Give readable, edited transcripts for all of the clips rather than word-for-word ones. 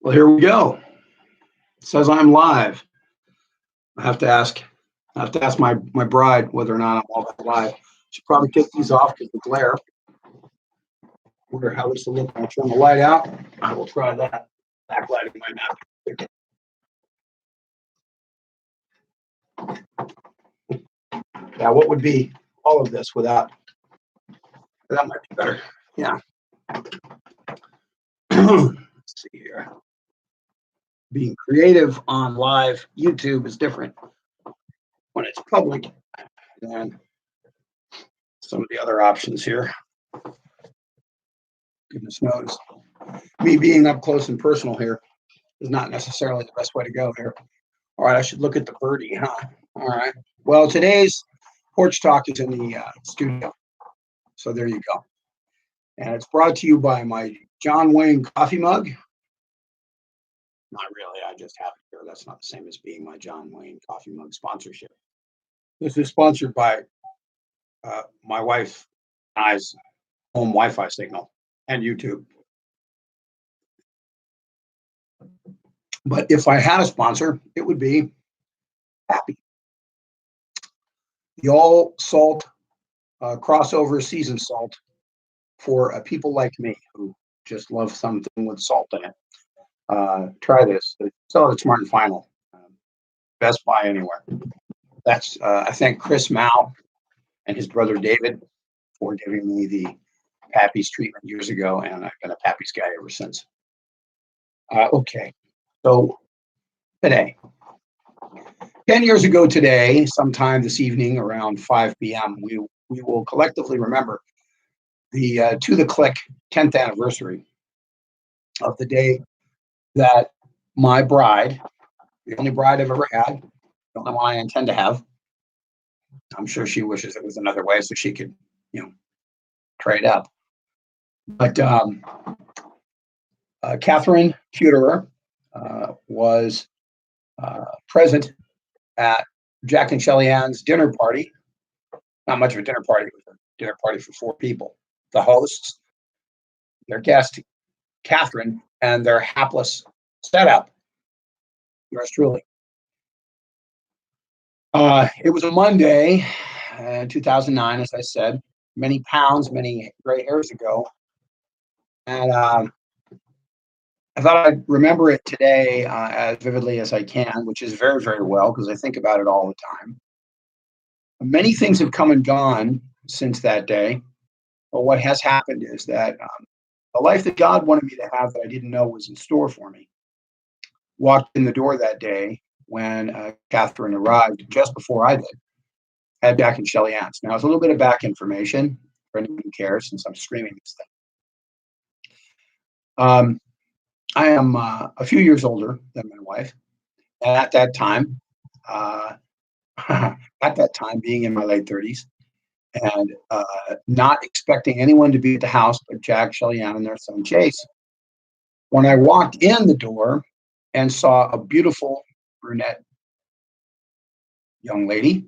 Well, here we go. It says I'm live. I have to ask. I have to ask my bride whether or not I'm all live. Should probably take these off because the glare. Wonder how this will look. I'll turn the light out. I will try that. Backlighting might not. Yeah, what would be all of this without? That might be better. Yeah. Let's see here. Being creative on live YouTube is different when it's public than some of the other options here. Goodness knows. Me being up close and personal here is not necessarily the best way to go here. All right, I should look at the birdie, huh? All right. Well, today's Porch Talk is in the studio. So there you go. And it's brought to you by my John Wayne coffee mug. Not really. I just have it here. That's not the same as being my John Wayne coffee mug sponsorship. This is sponsored by my wife and I's home Wi-Fi signal and YouTube. But if I had a sponsor, it would be Happy. The all salt crossover seasoned salt for people like me who just love something with salt in it. Try this. Sell it at Smart and Final. Best Buy anywhere. That's I thank Chris Mao and his brother David for giving me the Pappy's treatment years ago, and I've been a Pappy's guy ever since. Okay, so today, 10 years ago today, sometime this evening around 5 p.m., we will collectively remember the To the Click 10th anniversary of the day that my bride, the only bride I've ever had, the only one I intend to have, I'm sure she wishes it was another way so she could, trade up. But Katherine was present at Jack and Shelly Ann's dinner party. Not much of a dinner party, it was a dinner party for 4 people. The hosts, their guest, Katherine, and their hapless setup, yours truly. It was a Monday, 2009, as I said, many pounds, many gray hairs ago. And I thought I'd remember it today as vividly as I can, which is very, very well, because I think about it all the time. Many things have come and gone since that day. But what has happened is that the life that God wanted me to have that I didn't know was in store for me walked in the door that day when Katherine arrived just before I did at Jack and Shelly Ann's. Now, it's a little bit of back information for anyone who cares, since I'm screaming this thing. I am a few years older than my wife, and at that time, being in my late 30s, and not expecting anyone to be at the house but Jack, Shelly Ann, and their son Chase. When I walked in the door and saw a beautiful brunette young lady,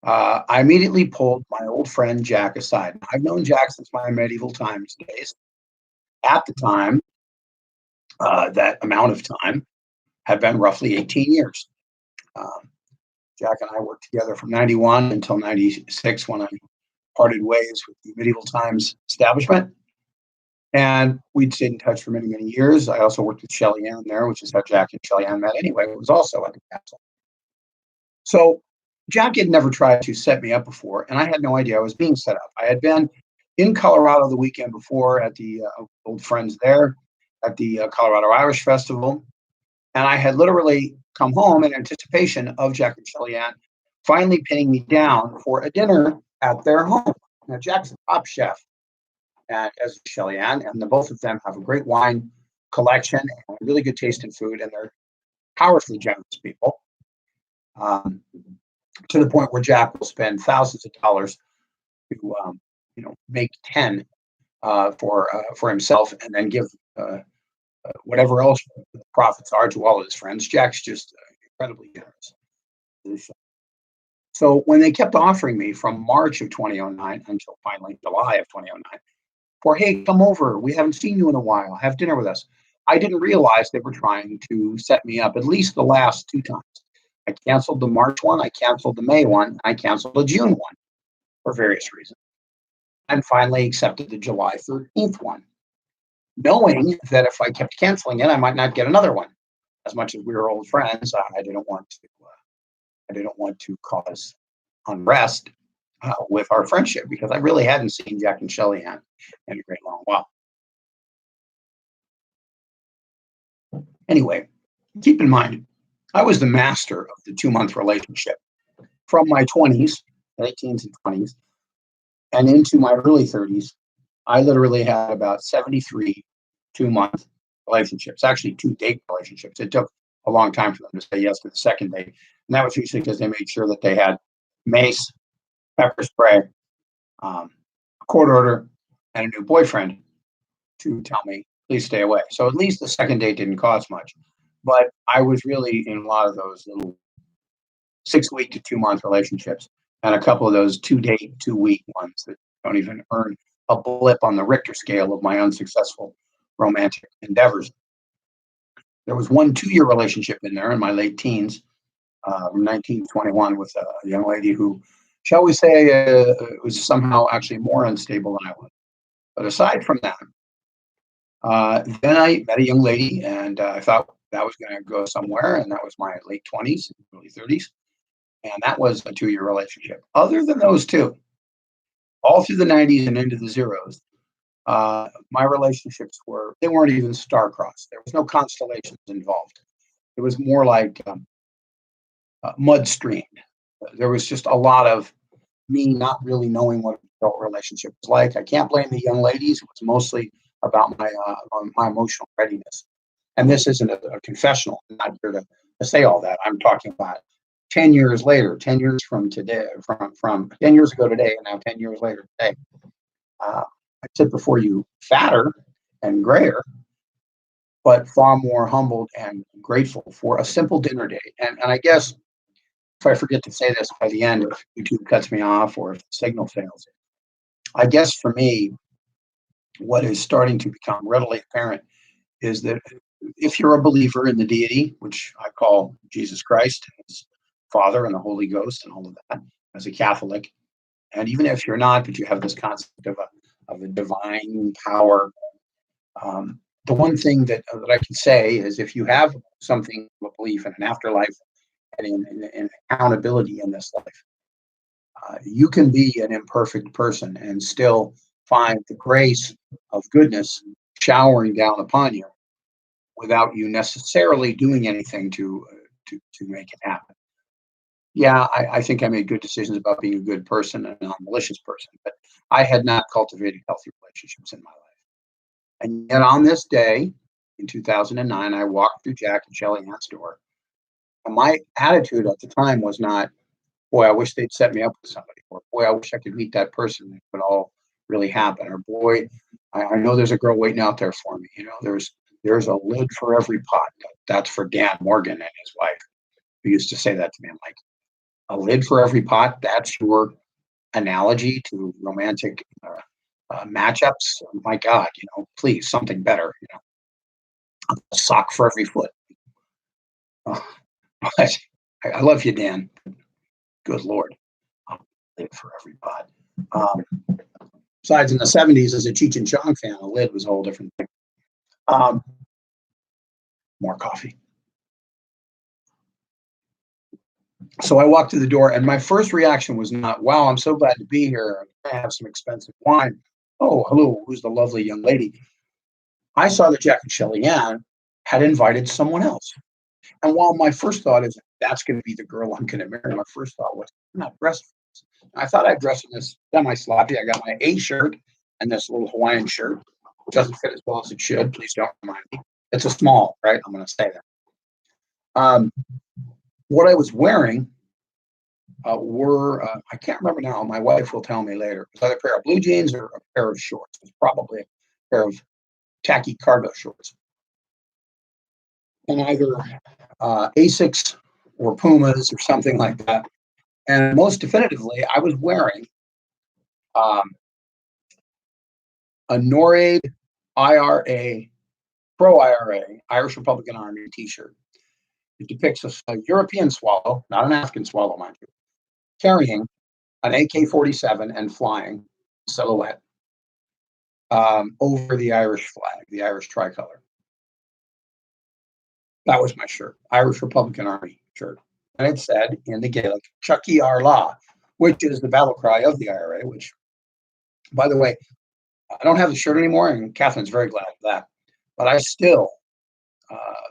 I immediately pulled my old friend Jack aside. I've known Jack since my medieval times days. At the time, that amount of time had been roughly 18 years. Jack and I worked together from 91 until 96 when I parted ways with the Medieval Times establishment. And we'd stayed in touch for many, many years. I also worked with Shelly Ann there, which is how Jack and Shelly Ann met anyway. It was also at the castle. So Jack had never tried to set me up before, and I had no idea I was being set up. I had been in Colorado the weekend before at the old friends there at the Colorado Irish Festival. And I had literally come home in anticipation of Jack and Shelly Ann finally pinning me down for a dinner at their home. Now, Jack's a top chef, and as Shelly Ann, and the both of them have a great wine collection and really good taste in food, and they're powerfully generous people, to the point where Jack will spend thousands of dollars to, make 10 for himself, and then give whatever else the profits are to all of his friends. Jack's just incredibly generous. So when they kept offering me from March of 2009 until finally July of 2009, for, hey, come over, we haven't seen you in a while, have dinner with us. I didn't realize they were trying to set me up at least the last two times. I canceled the March one, I canceled the May one, I canceled the June one for various reasons, and finally accepted the July 13th one, knowing that if I kept canceling it, I might not get another one. As much as we were old friends, I didn't want to cause unrest with our friendship because I really hadn't seen Jack and Shelley in a great long while. Anyway, keep in mind, I was the master of the 2 month relationship from my 20s, late teens and 20s, and into my early 30s. I literally had about 73 2 month relationships, actually two date relationships. It took a long time for them to say yes to the second date. And that was usually because they made sure that they had mace, pepper spray, a court order, and a new boyfriend to tell me, please stay away. So at least the second date didn't cost much. But I was really in a lot of those little 6 week to 2 month relationships and a couple of those 2 date, 2 week ones that don't even earn a blip on the Richter scale of my unsuccessful romantic endeavors. There was one 2 year relationship in there in my late teens, 1921, with a young lady who, shall we say, was somehow actually more unstable than I was. But aside from that, then I met a young lady, and I thought that was going to go somewhere, and that was my late 20s, early 30s, and that was a 2 year relationship. Other than those two, all through the 90s and into the zeros, my relationships they weren't even star-crossed. There was no constellations involved. It was more like mud streamed. There was just a lot of me not really knowing what an adult relationship was like. I can't blame the young ladies. It was mostly about my emotional readiness. And this isn't a confessional. I'm not here to say all that. I'm talking about 10 years later, 10 years from today, from 10 years ago today, and now 10 years later today. I sit before you fatter and grayer, but far more humbled and grateful for a simple dinner date. And I guess if I forget to say this by the end, if YouTube cuts me off or if the signal fails, I guess for me, what is starting to become readily apparent is that if you're a believer in the deity, which I call Jesus Christ, his Father and the Holy Ghost and all of that, as a Catholic, and even if you're not, but you have this concept of a divine power, the one thing that I can say is if you have something, a belief in an afterlife and in accountability in this life, you can be an imperfect person and still find the grace of goodness showering down upon you without you necessarily doing anything to make it happen. Yeah, I think I made good decisions about being a good person and a non-malicious person, but I had not cultivated healthy relationships in my life. And yet on this day in 2009, I walked through Jack and Shelley Ann's door. And my attitude at the time was not, boy, I wish they'd set me up with somebody, or boy, I wish I could meet that person. It would all really happen. Or boy, I know there's a girl waiting out there for me. There's a lid for every pot. That's for Dan Morgan and his wife, who used to say that to me. I'm like, a lid for every pot. That's your analogy to romantic matchups. Oh my God, please something better. A sock for every foot. Uh, but I love you, Dan. Good Lord, a lid for every pot. Besides, in the '70s, as a Cheech and Chong fan, a lid was a whole different thing. More coffee. So I walked through the door, and my first reaction was not, wow, I'm so glad to be here. I have some expensive wine. Oh, hello, who's the lovely young lady? I saw that Jack and Shelley Ann had invited someone else. And while my first thought is, that's going to be the girl I'm going to marry, my first thought was, I'm not dressed for this. I thought I'd dress in this semi-sloppy. I got my A shirt and this little Hawaiian shirt. It doesn't fit as well as it should. Please don't remind me. It's a small, right? I'm going to say that. What I was wearing were, I can't remember now, my wife will tell me later. It was either a pair of blue jeans or a pair of shorts. It was probably a pair of tacky cargo shorts. And either Asics or Pumas or something like that. And most definitively, I was wearing a NORAID IRA pro IRA, Irish Republican Army T-shirt. It depicts a European swallow, not an African swallow, mind you, carrying an AK-47 and flying silhouette over the Irish flag, the Irish tricolor. That was my shirt, Irish Republican Army shirt. And it said in the Gaelic, Chucky Arla, which is the battle cry of the IRA, which, by the way, I don't have the shirt anymore, and Catherine's very glad of that. But I still, uh,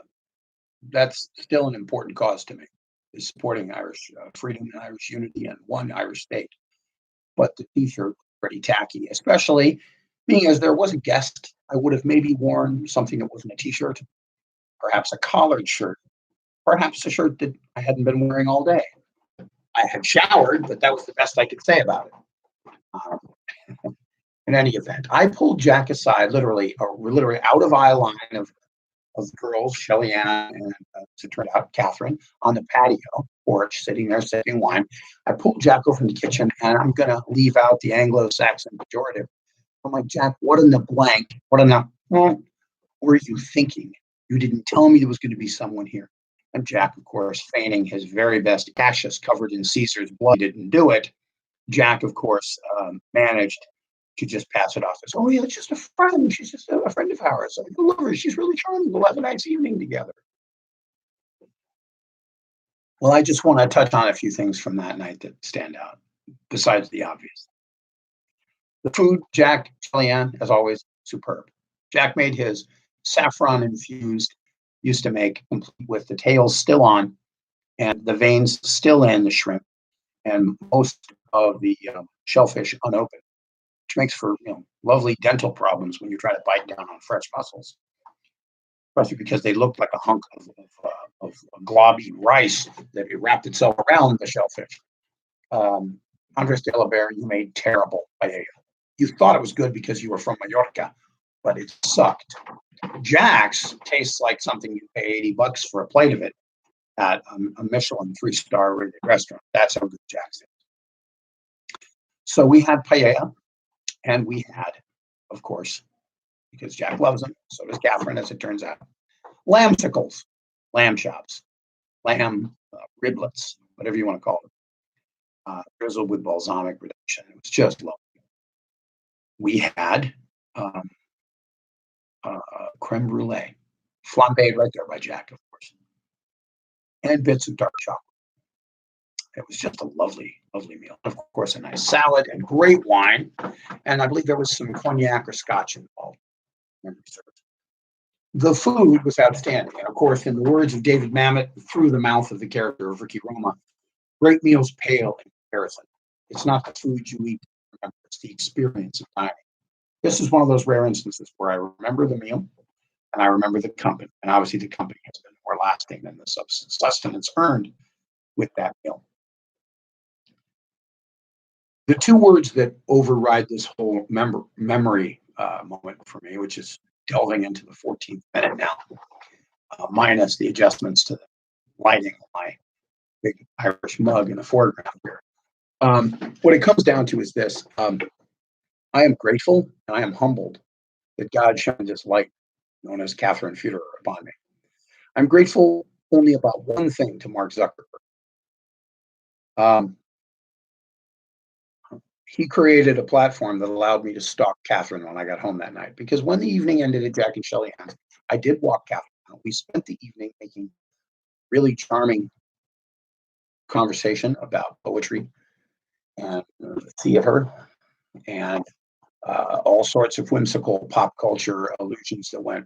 that's still an important cause to me, is supporting Irish freedom and Irish unity and one Irish state. But the T-shirt pretty tacky, especially being as there was a guest. I would have maybe worn something that wasn't a T-shirt, perhaps a collared shirt, perhaps a shirt that I hadn't been wearing all day. I had showered, but that was the best I could say about it. Um, in any event, I pulled Jack aside, literally out of eye line of the girls, Shelly Ann and, as it turned out, Catherine, on the patio porch, sitting there sipping wine. I pulled Jack over in the kitchen, and I'm going to leave out the Anglo-Saxon pejorative. I'm like, Jack, what in the blank? What in the what were you thinking? You didn't tell me there was going to be someone here. And Jack, of course, feigning his very best ashes covered in Caesar's blood, didn't do it. Jack, of course, managed to just pass it off as, oh, yeah, it's just a friend. She's just a friend of ours. I love her. She's really charming. We'll have a nice evening together. Well, I just want to touch on a few things from that night that stand out, besides the obvious. The food, Jack, Kellyanne, as always, superb. Jack made his saffron infused, used to make, complete with the tails still on and the veins still in the shrimp and most of the shellfish unopened, which makes for lovely dental problems when you try to bite down on fresh mussels, especially because they look like a hunk of globby rice that it wrapped itself around the shellfish. Andres de la Bear, you made terrible paella. You thought it was good because you were from Mallorca, but it sucked. Jack's tastes like something you pay $80 for a plate of it at a Michelin 3-star rated restaurant. That's how good Jack's is. So we had paella, and we had, of course, because Jack loves them, so does Catherine, as it turns out, lamsicles, lamb chops, lamb riblets, whatever you want to call it, drizzled with balsamic reduction. It was just lovely. We had um, creme brulee, flambéed right there by Jack, of course, and bits of dark chocolate. It was just a lovely, lovely meal. Of course, a nice salad and great wine. And I believe there was some cognac or scotch involved. The food was outstanding. And of course, in the words of David Mamet, through the mouth of the character of Ricky Roma, great meals pale in comparison. It's not the food you eat, remember, it's the experience of dining. This is one of those rare instances where I remember the meal and I remember the company. And obviously, the company has been more lasting than the sustenance earned with that meal. The two words that override this whole memory moment for me, which is delving into the 14th minute now, minus the adjustments to the lighting of my big Irish mug in the foreground here. What it comes down to is this. I am grateful and I am humbled that God shines his light, known as Catherine Federer, upon me. I'm grateful only about one thing to Mark Zuckerberg. He created a platform that allowed me to stalk Catherine when I got home that night. Because when the evening ended at Jack and Shelly Ann's, I did walk Catherine out. We spent the evening making really charming conversation about poetry and theater and all sorts of whimsical pop culture allusions that went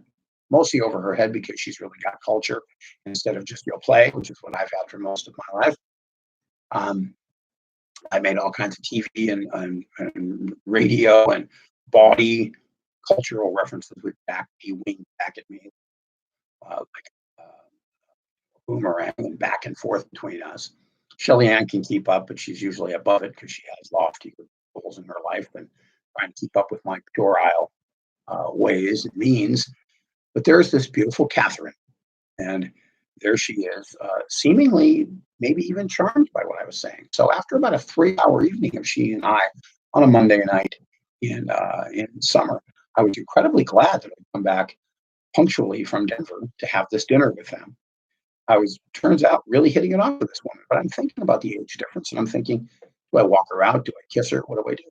mostly over her head because she's really got culture instead of just real play, which is what I've had for most of my life. I made all kinds of TV and radio and body cultural references with Jack. He winked back at me like a boomerang and back and forth between us. Shelly Ann can keep up, but she's usually above it because she has lofty goals in her life and trying to keep up with my puerile ways and means. But there's this beautiful Catherine, and there she is, seemingly maybe even charmed by what I was saying. So after about a 3-hour evening of she and I on a Monday night in summer, I was incredibly glad that I'd come back punctually from Denver to have this dinner with them. I was, turns out, really hitting it off with this woman. But I'm thinking about the age difference, and I'm thinking, do I walk her out? Do I kiss her? What do I do?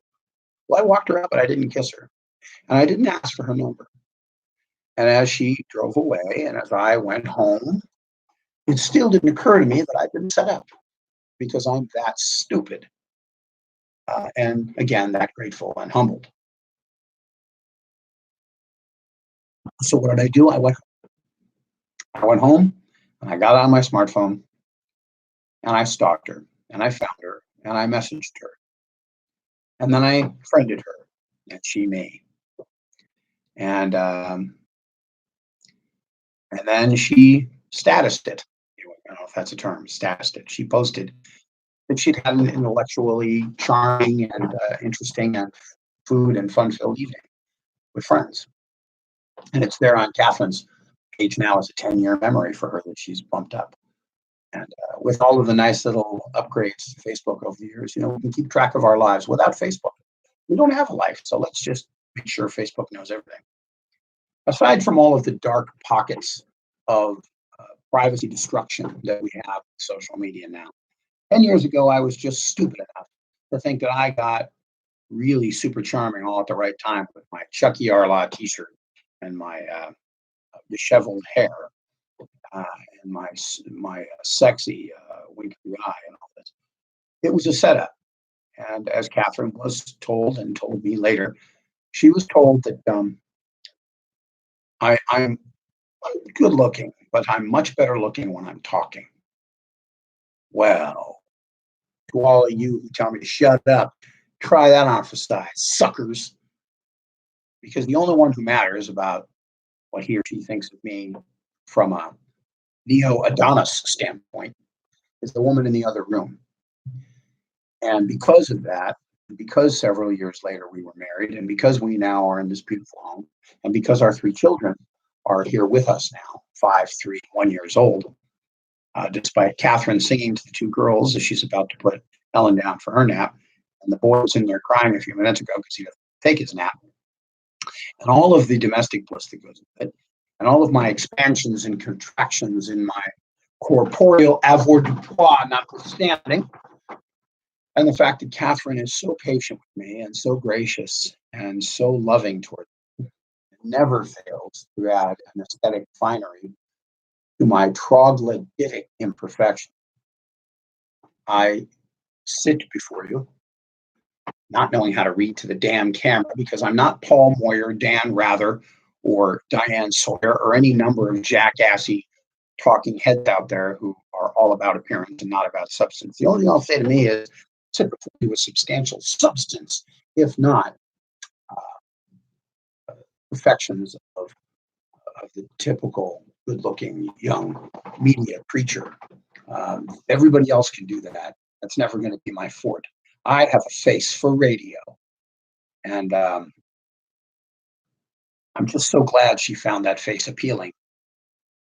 Well, I walked her out, but I didn't kiss her, and I didn't ask for her number. And as she drove away, and as I went home, it still didn't occur to me that I'd been set up because I'm that stupid. And again, that grateful and humbled. So what did I do? I went home and I got on my smartphone and I stalked her and I found her and I messaged her and then I friended her and she me. And and then she statused it. I don't know if that's a term, statused it. She posted that she'd had an intellectually charming and interesting and food and fun-filled evening with friends. And it's there on Catherine's page now as a 10-year memory for her that she's bumped up. And with all of the nice little upgrades to Facebook over the years, we can keep track of our lives without Facebook. We don't have a life, so let's just make sure Facebook knows everything. Aside from all of the dark pockets of privacy destruction that we have with social media now, 10 years ago, I was just stupid enough to think that I got really super charming all at the right time with my Chucky Arla t-shirt and my disheveled hair uh, and my sexy winky eye and all this. It was a setup. And as Catherine was told and told me later, she was told that I'm good looking, but I'm much better looking when I'm talking. Well, to all of you who tell me to shut up, try that on for size, suckers. Because the only one who matters about what he or she thinks of me from a neo Adonis standpoint is the woman in the other room. And because of that, because several years later we were married, and because we now are in this beautiful home, and because our three children are here with us now, 5, 3, 1 years old, despite Catherine singing to the two girls as she's about to put Ellen down for her nap, and the boy was in there crying a few minutes ago because he doesn't take his nap, and all of the domestic bliss that goes with it, and all of my expansions and contractions in my corporeal avoirdupois notwithstanding, and the fact that Catherine is so patient with me and so gracious and so loving toward me, never fails to add an aesthetic finery to my troglodytic imperfection. I sit before you, not knowing how to read to the damn camera because I'm not Paul Moyer, Dan Rather, or Diane Sawyer, or any number of jackassy talking heads out there who are all about appearance and not about substance. The only thing I'll say to me is typically with substantial substance, if not perfections of the typical good-looking young media preacher. Everybody else can do that. That's never going to be my forte. I have a face for radio, and I'm just so glad she found that face appealing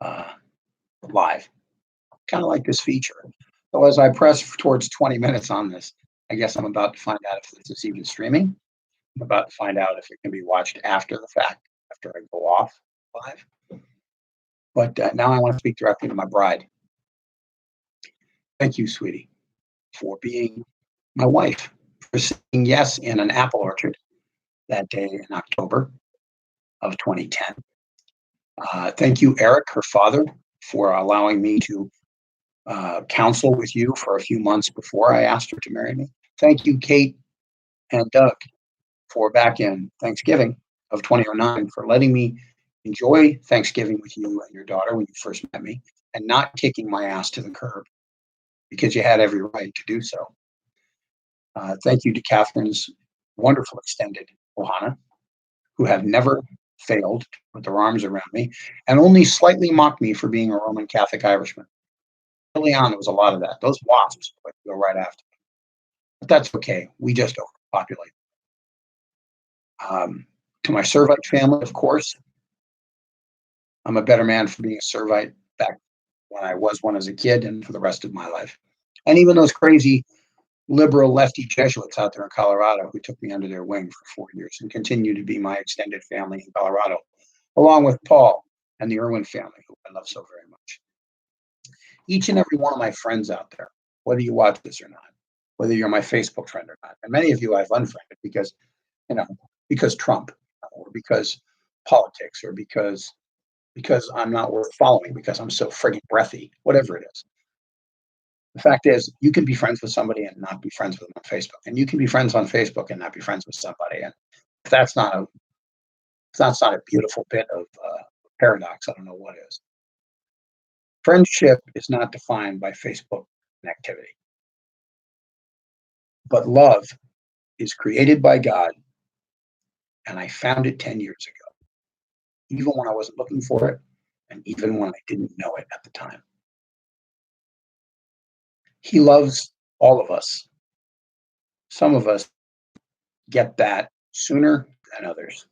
uh, live, kind of like this feature. So as I press towards 20 minutes on this, I guess I'm about to find out if this is even streaming. I'm about to find out if it can be watched after the fact, after I go off live. But now I want to speak directly to my bride. Thank you, sweetie, for being my wife, for saying yes in an apple orchard that day in October of 2010. Thank you, Eric, her father, for allowing me to counsel with you for a few months before I asked her to marry me. Thank you, Kate and Doug, for back in Thanksgiving of 2009 for letting me enjoy Thanksgiving with you and your daughter when you first met me and not kicking my ass to the curb because you had every right to do so. Thank you to Catherine's wonderful extended Ohana, who have never failed to put their arms around me and only slightly mocked me for being a Roman Catholic Irishman. Early on, there was a lot of that. Those wasps would go right after me. But that's okay. We just overpopulate. To my Servite family, of course, I'm a better man for being a Servite back when I was one as a kid and for the rest of my life. And even those crazy liberal lefty Jesuits out there in Colorado who took me under their wing for 4 years and continue to be my extended family in Colorado, along with Paul, and the Irwin family, who I love so very much. Each and every one of my friends out there, whether you watch this or not, whether you're my Facebook friend or not, and many of you I've unfriended because, you know, because Trump, or because politics, or because I'm not worth following, because I'm so friggin' breathy, whatever it is. The fact is, you can be friends with somebody and not be friends with them on Facebook, and you can be friends on Facebook and not be friends with somebody. And if that's not a beautiful bit of paradox, I don't know what is. Friendship is not defined by Facebook activity, but love is created by God, and I found it 10 years ago, even when I wasn't looking for it, and even when I didn't know it at the time. He loves all of us. Some of us get that sooner than others.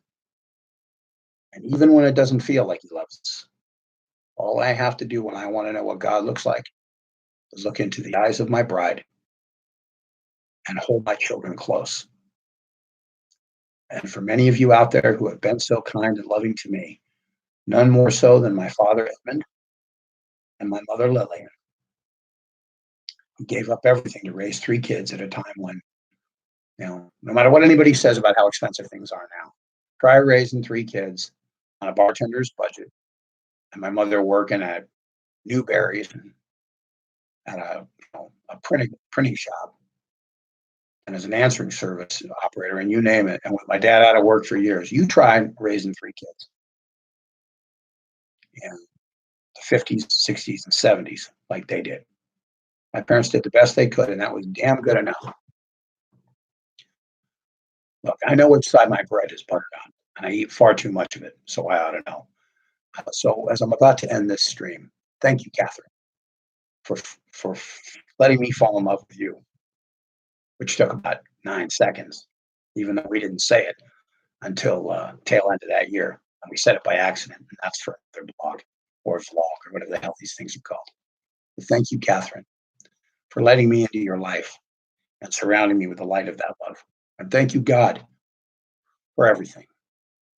And even when it doesn't feel like he loves us, all I have to do when I want to know what God looks like is look into the eyes of my bride and hold my children close. And for many of you out there who have been so kind and loving to me, none more so than my father Edmund and my mother Lillian, who gave up everything to raise three kids at a time when, no matter what anybody says about how expensive things are now, try raising three kids on a bartender's budget, and my mother working at Newberry's and at a printing shop, and as an answering service operator, and you name it. And with my dad out of work for years, you try raising three kids in the 50s, 60s, and 70s like they did. My parents did the best they could, and that was damn good enough. Look, I know which side my bread is buttered on, and I eat far too much of it, so I ought to know. So, as I'm about to end this stream, thank you, Catherine, for for letting me fall in love with you, which took about 9 seconds, even though we didn't say it until tail end of that year. And we said it by accident, and that's for their blog or vlog or whatever the hell these things are called. But thank you, Catherine, for letting me into your life and surrounding me with the light of that love. And thank you, God, for everything.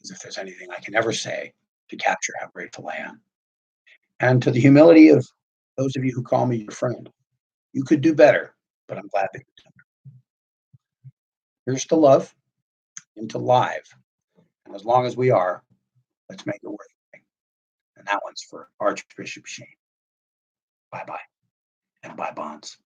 As if there's anything I can ever say to capture how grateful I am. And to the humility of those of you who call me your friend, you could do better, but I'm glad that you did. Here's to love and to live. And as long as we are, let's make it worth it. And that one's for Archbishop Shane. Bye bye. And bye bonds.